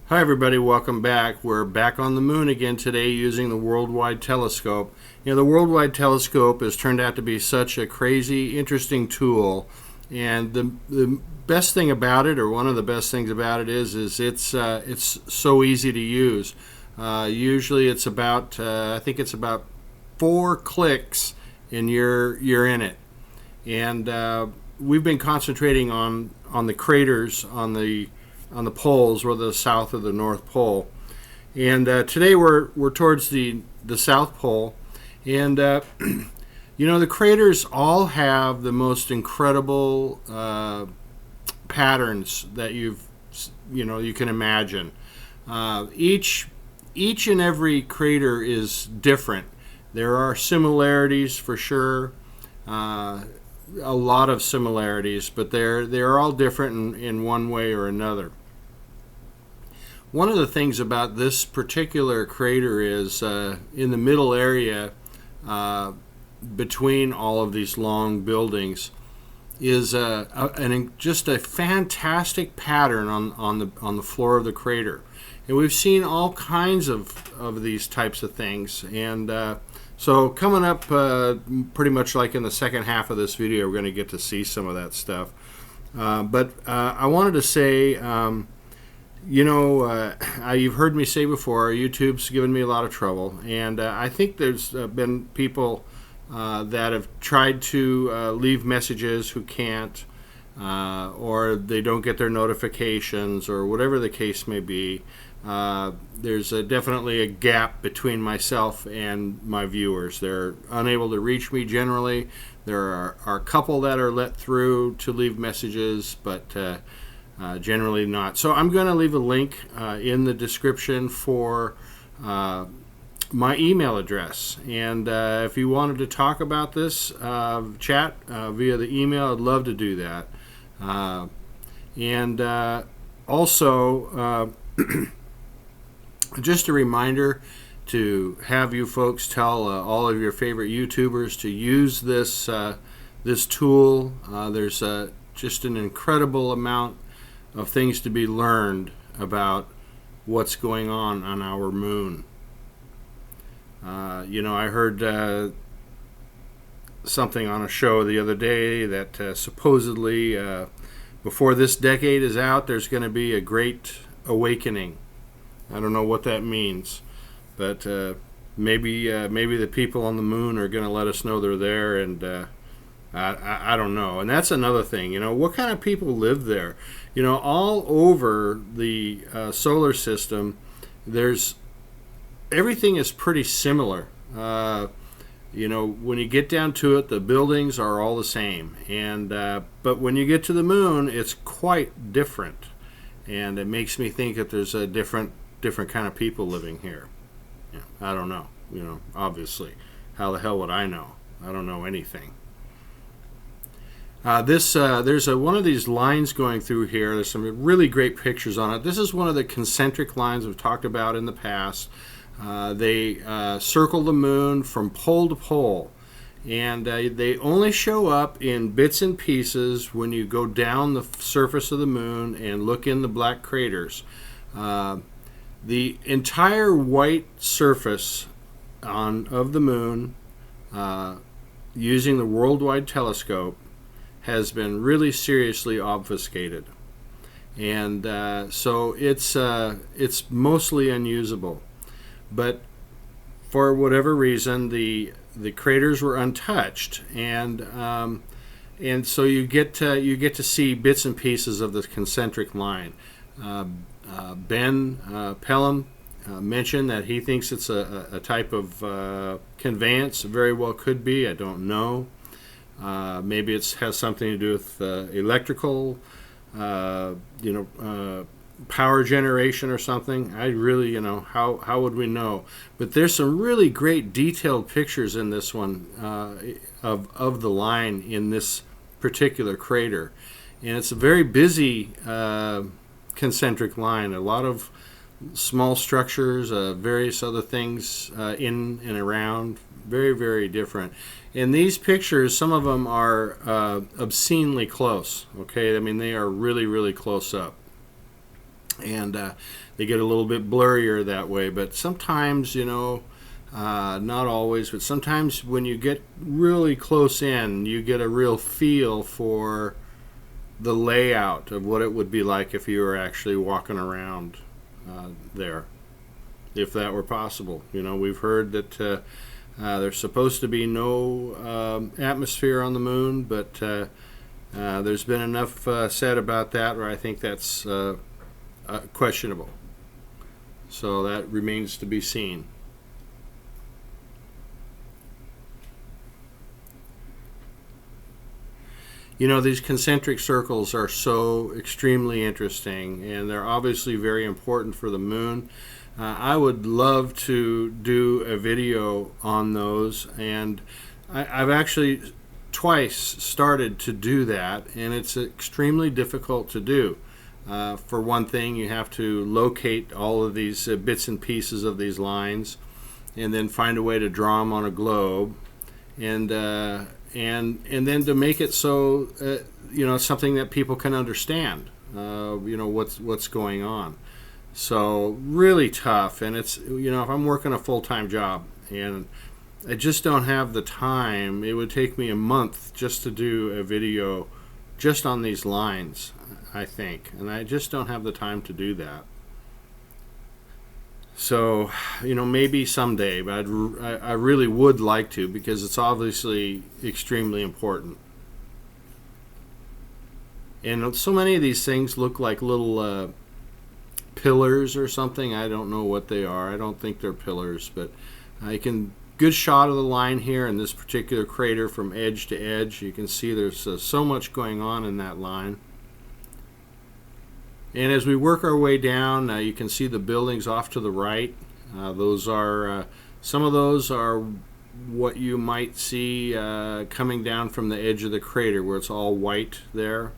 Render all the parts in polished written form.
Hi everybody, welcome back. We're back on the moon again today using the Worldwide Telescope. The Worldwide Telescope has turned out to be such a crazy, interesting tool. And the best thing about it, or one of the best things about it is it's so easy to use. Usually it's about, I think it's about 4 clicks and you're in it. And we've been concentrating on the craters on the poles, whether the south or the north pole. And today we're towards the south pole, and the craters all have the most incredible patterns that you can imagine. Each and every crater is different. There are similarities for sure. A lot of similarities, but they're all different in one way or another. One of the things about this particular crater is in the middle area between all of these long buildings is just a fantastic pattern on the floor of the crater. And we've seen all kinds of these types of things. And so coming up pretty much like in the second half of this video, we're going to get to see some of that stuff. But I wanted to say, you've heard me say before, YouTube's given me a lot of trouble. And I think there's been people that have tried to leave messages who can't, or they don't get their notifications, or whatever the case may be. There's definitely a gap between myself and my viewers. They're unable to reach me generally. There are a couple that are let through to leave messages, but generally not. So I'm going to leave a link in the description for my email address. And if you wanted to talk about this, chat via the email, I'd love to do that. And also, just a reminder to have you folks tell all of your favorite YouTubers to use this tool. There's just an incredible amount of things to be learned about what's going on our moon. I heard something on a show the other day that supposedly before this decade is out, there's going to be a great awakening. I don't know what that means, but maybe the people on the moon are going to let us know they're there, and I don't know. And that's another thing. What kind of people live there? All over the solar system, everything is pretty similar. When you get down to it, the buildings are all the same, and but when you get to the moon, it's quite different, and it makes me think that there's a different kind of people living here. I don't know. Obviously, how the hell would I know? I don't know anything. There's one of these lines going through here. There's some really great pictures on it. This is one of the concentric lines we've talked about in the past. They circle the moon from pole to pole, and they only show up in bits and pieces when you go down the surface of the moon and look in the black craters. The entire white surface of the moon, using the Worldwide Telescope, has been really seriously obfuscated, and so it's mostly unusable. But for whatever reason, the craters were untouched, and so you get to see bits and pieces of the concentric line. Ben Pelham mentioned that he thinks it's a type of conveyance. Very well could be. I don't know. Maybe it has something to do with electrical, power generation or something. I really, how would we know? But there's some really great detailed pictures in this one of the line in this particular crater, and it's a very busy concentric line. A lot of small structures, various other things in and around. Very, very different. In these pictures, some of them are obscenely close. Okay, I mean, they are really, really close up. and they get a little bit blurrier that way. But sometimes, not always, but sometimes when you get really close in, you get a real feel for the layout of what it would be like if you were actually walking around there, if that were possible. We've heard that there's supposed to be no atmosphere on the moon, but there's been enough said about that where I think that's questionable. So that remains to be seen. These concentric circles are so extremely interesting, and they're obviously very important for the moon. I would love to do a video on those, and I've actually twice started to do that, and it's extremely difficult to do. For one thing, you have to locate all of these bits and pieces of these lines, and then find a way to draw them on a globe, and then to make it so something that people can understand. What's going on. So really tough, and it's if I'm working a full-time job and I just don't have the time, it would take me a month just to do a video just on these lines, I think, and I just don't have the time to do that. So maybe someday, but I really would like to, because it's obviously extremely important. And so many of these things look like little pillars or something. I don't know what they are. I don't think they're pillars, but good shot of the line here in this particular crater from edge to edge. You can see there's so much going on in that line. And as we work our way down, you can see the buildings off to the right. Those are some of those are what you might see coming down from the edge of the crater, where it's all white there.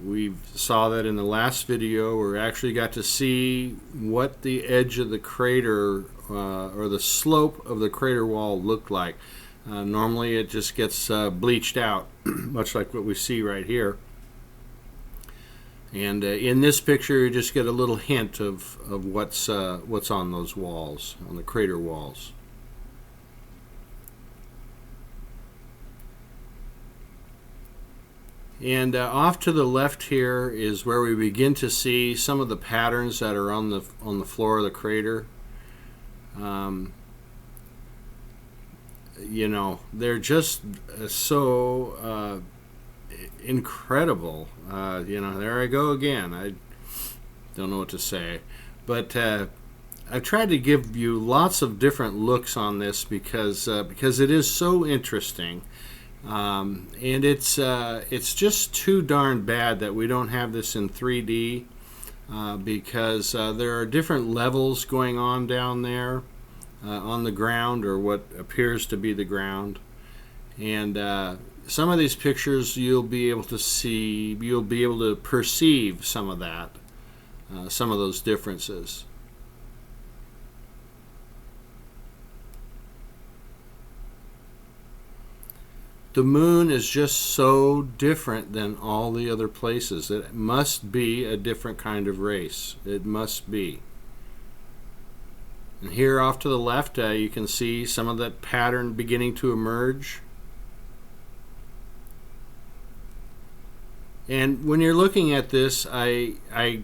We saw that in the last video, where we actually got to see what the edge of the crater or the slope of the crater wall looked like. Normally it just gets bleached out, much like what we see right here. And in this picture, you just get a little hint of what's on those walls, on the crater walls. And off to the left here is where we begin to see some of the patterns that are on the floor of the crater. They're just so incredible. There I go again. I don't know what to say, but I've tried to give you lots of different looks on this because it is so interesting. And it's just too darn bad that we don't have this in 3D, because there are different levels going on down there on the ground, or what appears to be the ground. And some of these pictures you'll be able to perceive some of that, some of those differences. The moon is just so different than all the other places. It must be a different kind of race. It must be. And here off to the left, you can see some of that pattern beginning to emerge. And when you're looking at this, I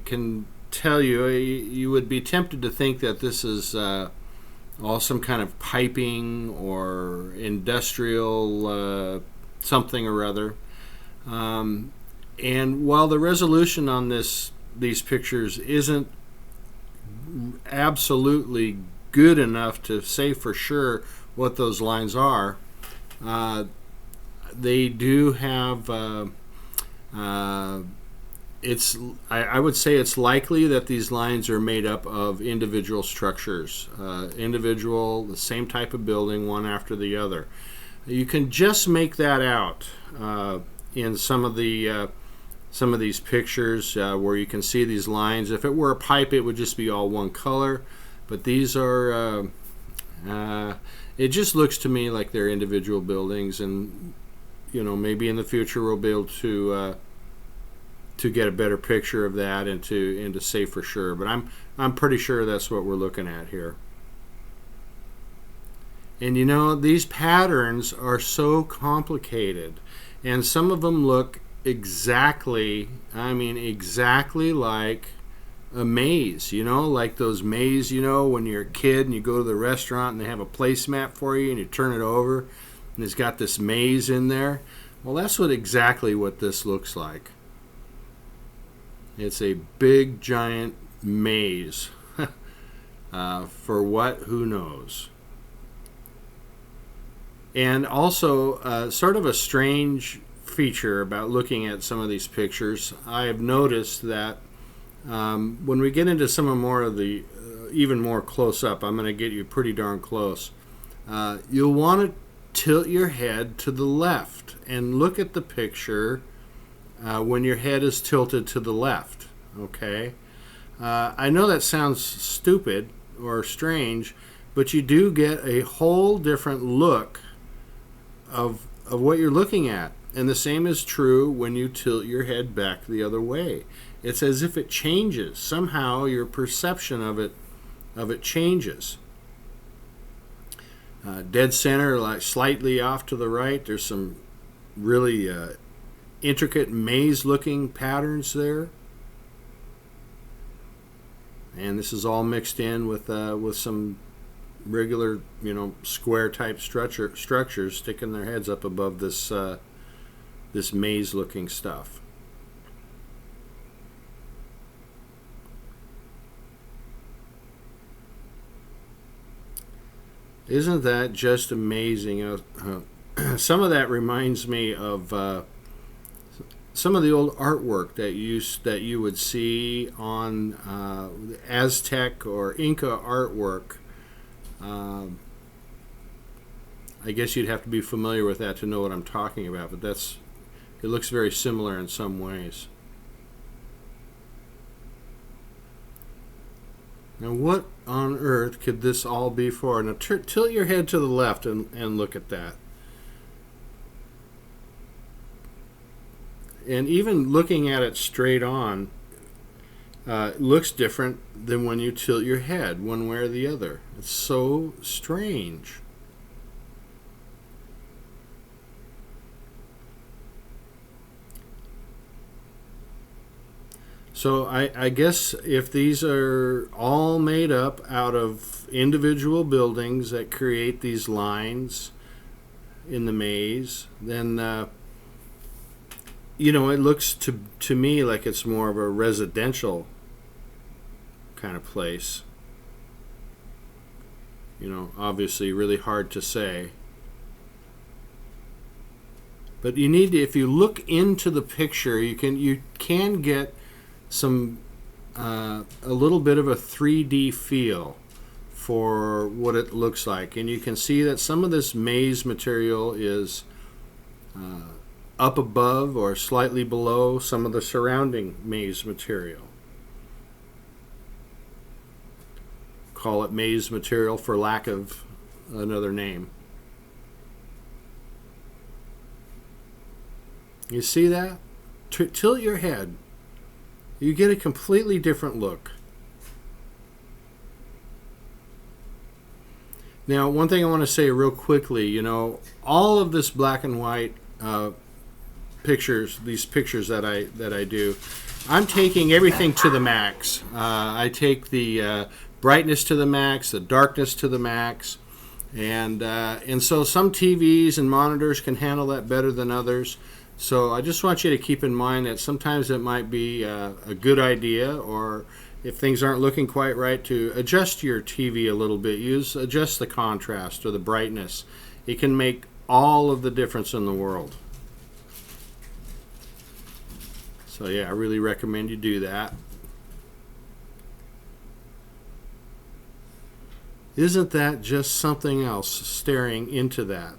can tell you, you would be tempted to think that this is all some kind of piping or industrial something or other. And while the resolution on these pictures isn't absolutely good enough to say for sure what those lines are, they do have I would say it's likely that these lines are made up of individual structures, the same type of building, one after the other. You can just make that out in some of these pictures where you can see these lines. If it were a pipe, it would just be all one color, but these are it just looks to me like they're individual buildings. And maybe in the future we'll be able to to get a better picture of that and to say for sure. But I'm pretty sure that's what we're looking at here. And you know, these patterns are so complicated, and some of them look exactly, I mean exactly like a maze, you know, like those maze, you know, when you're a kid and you go to the restaurant and they have a placemat for you and you turn it over and it's got this maze in there. Well, that's exactly what this looks like. It's a big giant maze. For what? Who knows? And also, sort of a strange feature about looking at some of these pictures, I have noticed that when we get into some of more of the even more close up, I'm going to get you pretty darn close. You'll want to tilt your head to the left and look at the picture when your head is tilted to the left. Okay, I know that sounds stupid or strange, but you do get a whole different look of what you're looking at. And the same is true when you tilt your head back the other way. It's as if it changes. Somehow your perception of it changes. Dead center, like slightly off to the right, there's some really intricate maze-looking patterns there. And this is all mixed in with some regular, you know, square-type structures sticking their heads up above this this maze-looking stuff. Isn't that just amazing? Some of that reminds me of some of the old artwork that you would see on Aztec or Inca artwork. I guess you'd have to be familiar with that to know what I'm talking about, but it looks very similar in some ways. Now, what on earth could this all be for? Now, tilt your head to the left and look at that. And even looking at it straight on, it looks different than when you tilt your head one way or the other. It's so strange. So I guess if these are all made up out of individual buildings that create these lines in the maze, then you know, it looks to me like it's more of a residential kind of place. You know, obviously really hard to say. But you need to, if you look into the picture, you can get some a little bit of a 3D feel for what it looks like, and you can see that some of this maze material is up above or slightly below some of the surrounding maze material. Call it maze material for lack of another name. You see that? Tilt your head. You get a completely different look. Now, one thing I want to say real quickly, you know, all of this black and white pictures, these pictures that I do, I'm taking everything to the max. I take the brightness to the max, the darkness to the max, and so some TVs and monitors can handle that better than others. So I just want you to keep in mind that sometimes it might be a good idea, or if things aren't looking quite right, to adjust your TV a little bit. Adjust the contrast or the brightness. It can make all of the difference in the world. So yeah, I really recommend you do that. Isn't that just something else, staring into that?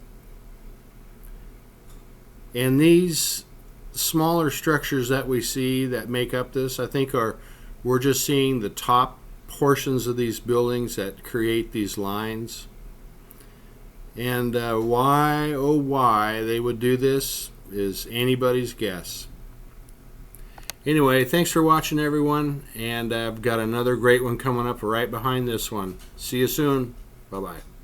And these smaller structures that we see that make up this, I think we're just seeing the top portions of these buildings that create these lines. And why, oh why they would do this is anybody's guess. Anyway, thanks for watching, everyone, and I've got another great one coming up right behind this one. See you soon. Bye-bye.